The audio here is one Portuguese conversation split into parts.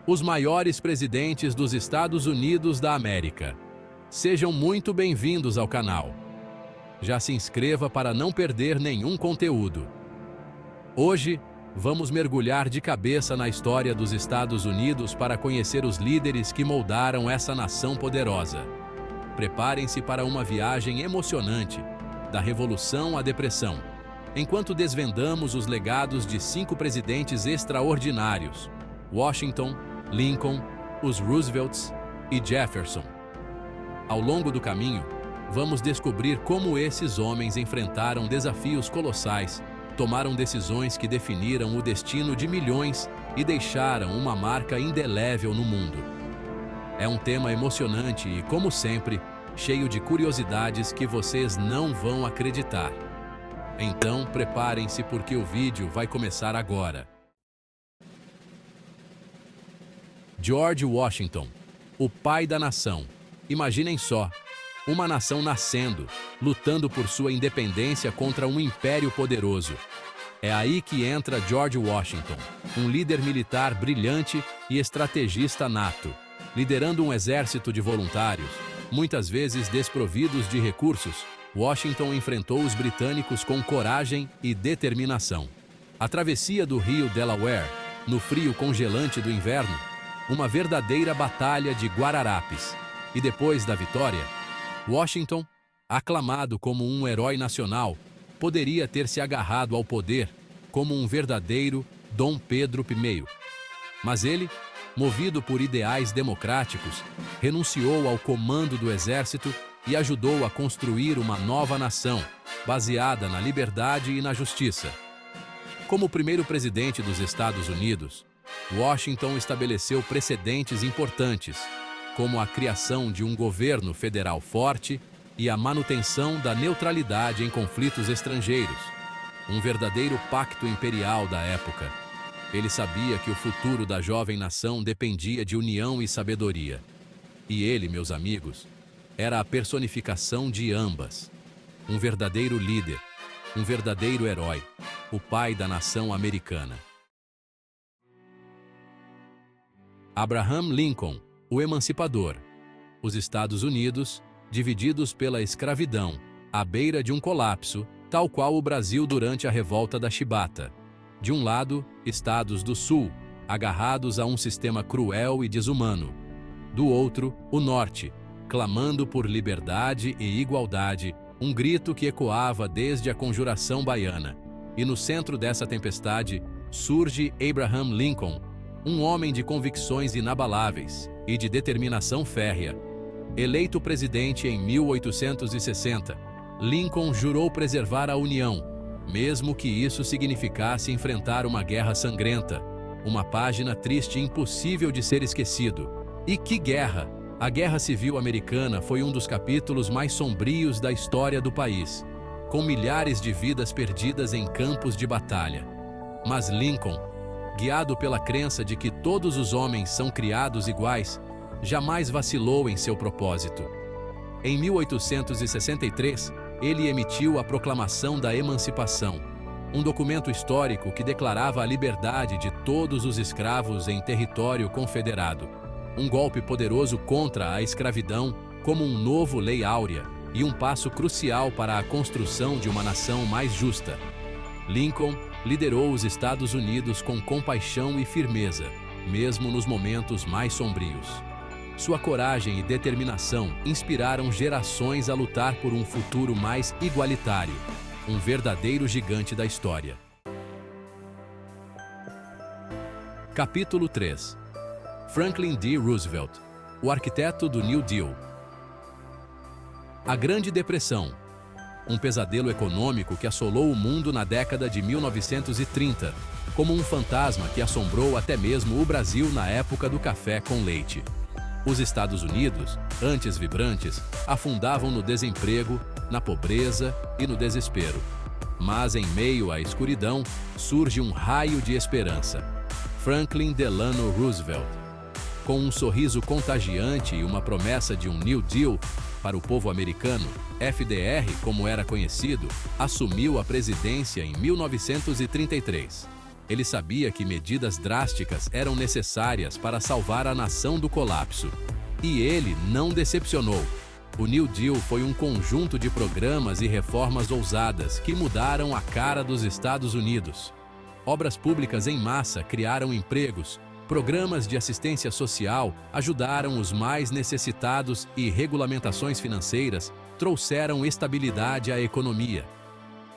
os maiores presidentes dos Estados Unidos da América. Sejam muito bem-vindos ao canal. Já se inscreva para não perder nenhum conteúdo. Hoje, vamos mergulhar de cabeça na história dos Estados Unidos para conhecer os líderes que moldaram essa nação poderosa. Preparem-se para uma viagem emocionante, da Revolução à Depressão, enquanto desvendamos os legados de 5 presidentes extraordinários: Washington, Lincoln, os Roosevelts e Jefferson. Ao longo do caminho, vamos descobrir como esses homens enfrentaram desafios colossais, tomaram decisões que definiram o destino de milhões e deixaram uma marca indelével no mundo. É um tema emocionante e, como sempre, cheio de curiosidades que vocês não vão acreditar. Então, preparem-se porque o vídeo vai começar agora. George Washington, o pai da nação. Imaginem só, uma nação nascendo, lutando por sua independência contra um império poderoso. É aí que entra George Washington, um líder militar brilhante e estrategista nato, liderando um exército de voluntários, muitas vezes desprovidos de recursos. Washington enfrentou os britânicos com coragem e determinação. A travessia do rio Delaware, no frio congelante do inverno, uma verdadeira batalha de Guararapes. E depois da vitória, Washington, aclamado como um herói nacional, poderia ter se agarrado ao poder como um verdadeiro Dom Pedro I. Mas ele, movido por ideais democráticos, renunciou ao comando do exército e ajudou a construir uma nova nação, baseada na liberdade e na justiça. Como primeiro presidente dos Estados Unidos, Washington estabeleceu precedentes importantes, como a criação de um governo federal forte e a manutenção da neutralidade em conflitos estrangeiros, um verdadeiro pacto imperial da época. Ele sabia que o futuro da jovem nação dependia de união e sabedoria. E ele, meus amigos, era a personificação de ambas. Um verdadeiro líder, um verdadeiro herói, o pai da nação americana. Abraham Lincoln, o emancipador. Os Estados Unidos, divididos pela escravidão, à beira de um colapso, tal qual o Brasil durante a Revolta da Chibata. De um lado, estados do Sul, agarrados a um sistema cruel e desumano. Do outro, o Norte, clamando por liberdade e igualdade, um grito que ecoava desde a Conjuração Baiana. E no centro dessa tempestade, surge Abraham Lincoln, um homem de convicções inabaláveis e de determinação férrea. Eleito presidente em 1860, Lincoln jurou preservar a União, mesmo que isso significasse enfrentar uma guerra sangrenta, uma página triste e impossível de ser esquecido. E que guerra! A Guerra Civil Americana foi um dos capítulos mais sombrios da história do país, com milhares de vidas perdidas em campos de batalha. Mas Lincoln, guiado pela crença de que todos os homens são criados iguais, jamais vacilou em seu propósito. Em 1863, ele emitiu a Proclamação da Emancipação, um documento histórico que declarava a liberdade de todos os escravos em território confederado. Um golpe poderoso contra a escravidão, como um novo Lei Áurea, e um passo crucial para a construção de uma nação mais justa. Lincoln liderou os Estados Unidos com compaixão e firmeza, mesmo nos momentos mais sombrios. Sua coragem e determinação inspiraram gerações a lutar por um futuro mais igualitário, um verdadeiro gigante da história. Capítulo 3. Franklin D. Roosevelt, o arquiteto do New Deal. A Grande Depressão, um pesadelo econômico que assolou o mundo na década de 1930, como um fantasma que assombrou até mesmo o Brasil na época do café com leite. Os Estados Unidos, antes vibrantes, afundavam no desemprego, na pobreza e no desespero. Mas em meio à escuridão, surge um raio de esperança. Franklin Delano Roosevelt. Com um sorriso contagiante e uma promessa de um New Deal para o povo americano, FDR, como era conhecido, assumiu a presidência em 1933. Ele sabia que medidas drásticas eram necessárias para salvar a nação do colapso. E ele não decepcionou. O New Deal foi um conjunto de programas e reformas ousadas que mudaram a cara dos Estados Unidos. Obras públicas em massa criaram empregos, programas de assistência social ajudaram os mais necessitados e regulamentações financeiras trouxeram estabilidade à economia.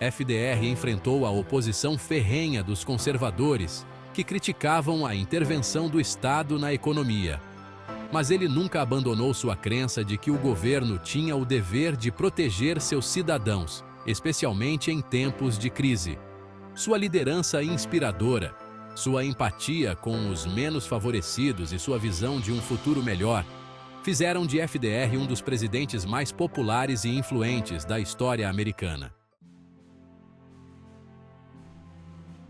FDR enfrentou a oposição ferrenha dos conservadores, que criticavam a intervenção do Estado na economia. Mas ele nunca abandonou sua crença de que o governo tinha o dever de proteger seus cidadãos, especialmente em tempos de crise. Sua liderança inspiradora, sua empatia com os menos favorecidos e sua visão de um futuro melhor fizeram de FDR um dos presidentes mais populares e influentes da história americana.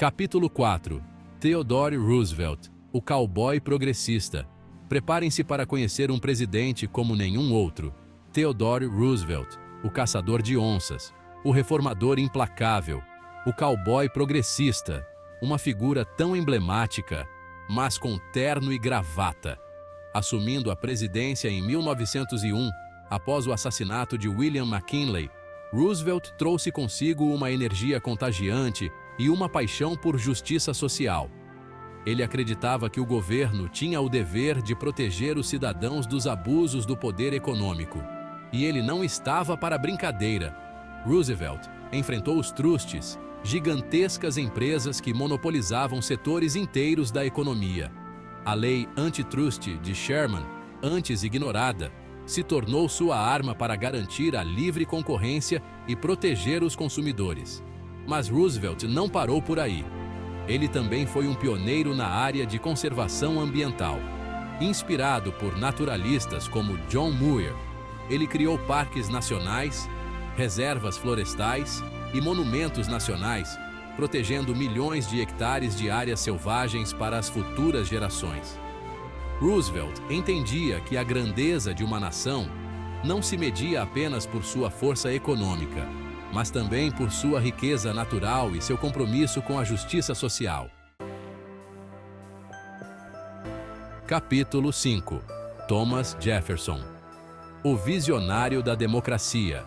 Capítulo 4. Theodore Roosevelt, o cowboy progressista. Preparem-se para conhecer um presidente como nenhum outro. Theodore Roosevelt, o caçador de onças, o reformador implacável, o cowboy progressista, uma figura tão emblemática, mas com terno e gravata. Assumindo a presidência em 1901, após o assassinato de William McKinley, Roosevelt trouxe consigo uma energia contagiante e uma paixão por justiça social. Ele acreditava que o governo tinha o dever de proteger os cidadãos dos abusos do poder econômico. E ele não estava para brincadeira. Roosevelt enfrentou os trustes, gigantescas empresas que monopolizavam setores inteiros da economia. A lei antitrust de Sherman, antes ignorada, se tornou sua arma para garantir a livre concorrência e proteger os consumidores. Mas Roosevelt não parou por aí. Ele também foi um pioneiro na área de conservação ambiental. Inspirado por naturalistas como John Muir, ele criou parques nacionais, reservas florestais e monumentos nacionais, protegendo milhões de hectares de áreas selvagens para as futuras gerações. Roosevelt entendia que a grandeza de uma nação não se media apenas por sua força econômica, mas também por sua riqueza natural e seu compromisso com a justiça social. Capítulo 5. Thomas Jefferson, o visionário da democracia.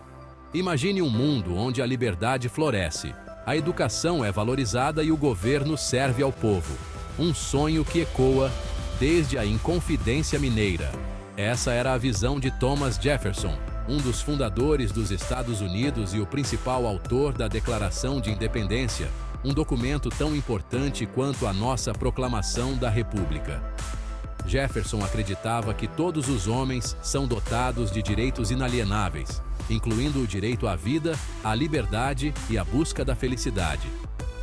Imagine um mundo onde a liberdade floresce, a educação é valorizada e o governo serve ao povo. Um sonho que ecoa desde a Inconfidência Mineira. Essa era a visão de Thomas Jefferson, um dos fundadores dos Estados Unidos e o principal autor da Declaração de Independência, um documento tão importante quanto a nossa Proclamação da República. Jefferson acreditava que todos os homens são dotados de direitos inalienáveis, incluindo o direito à vida, à liberdade e à busca da felicidade.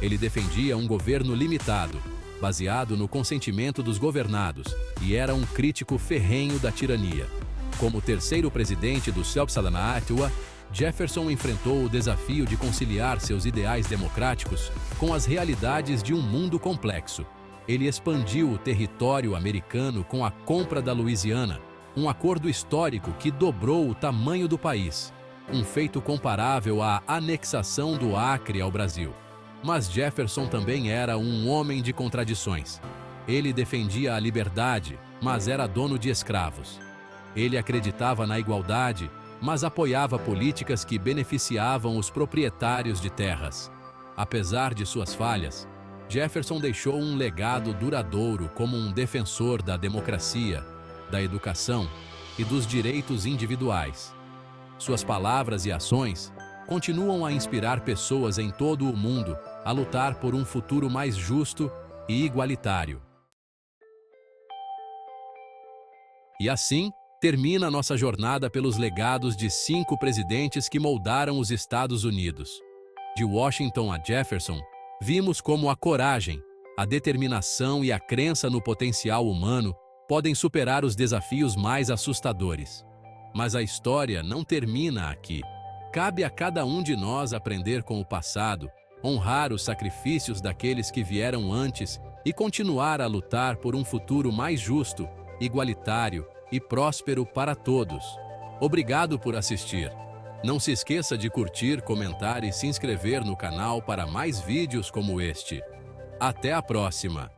Ele defendia um governo limitado, baseado no consentimento dos governados, e era um crítico ferrenho da tirania. Como terceiro presidente do Self-Salamatua, Jefferson enfrentou o desafio de conciliar seus ideais democráticos com as realidades de um mundo complexo. Ele expandiu o território americano com a compra da Louisiana, um acordo histórico que dobrou o tamanho do país, um feito comparável à anexação do Acre ao Brasil. Mas Jefferson também era um homem de contradições. Ele defendia a liberdade, mas era dono de escravos. Ele acreditava na igualdade, mas apoiava políticas que beneficiavam os proprietários de terras. Apesar de suas falhas, Jefferson deixou um legado duradouro como um defensor da democracia, da educação e dos direitos individuais. Suas palavras e ações continuam a inspirar pessoas em todo o mundo a lutar por um futuro mais justo e igualitário. E assim, termina nossa jornada pelos legados de 5 presidentes que moldaram os Estados Unidos. De Washington a Jefferson, vimos como a coragem, a determinação e a crença no potencial humano podem superar os desafios mais assustadores. Mas a história não termina aqui. Cabe a cada um de nós aprender com o passado, honrar os sacrifícios daqueles que vieram antes e continuar a lutar por um futuro mais justo, igualitário e próspero para todos. Obrigado por assistir. Não se esqueça de curtir, comentar e se inscrever no canal para mais vídeos como este. Até a próxima!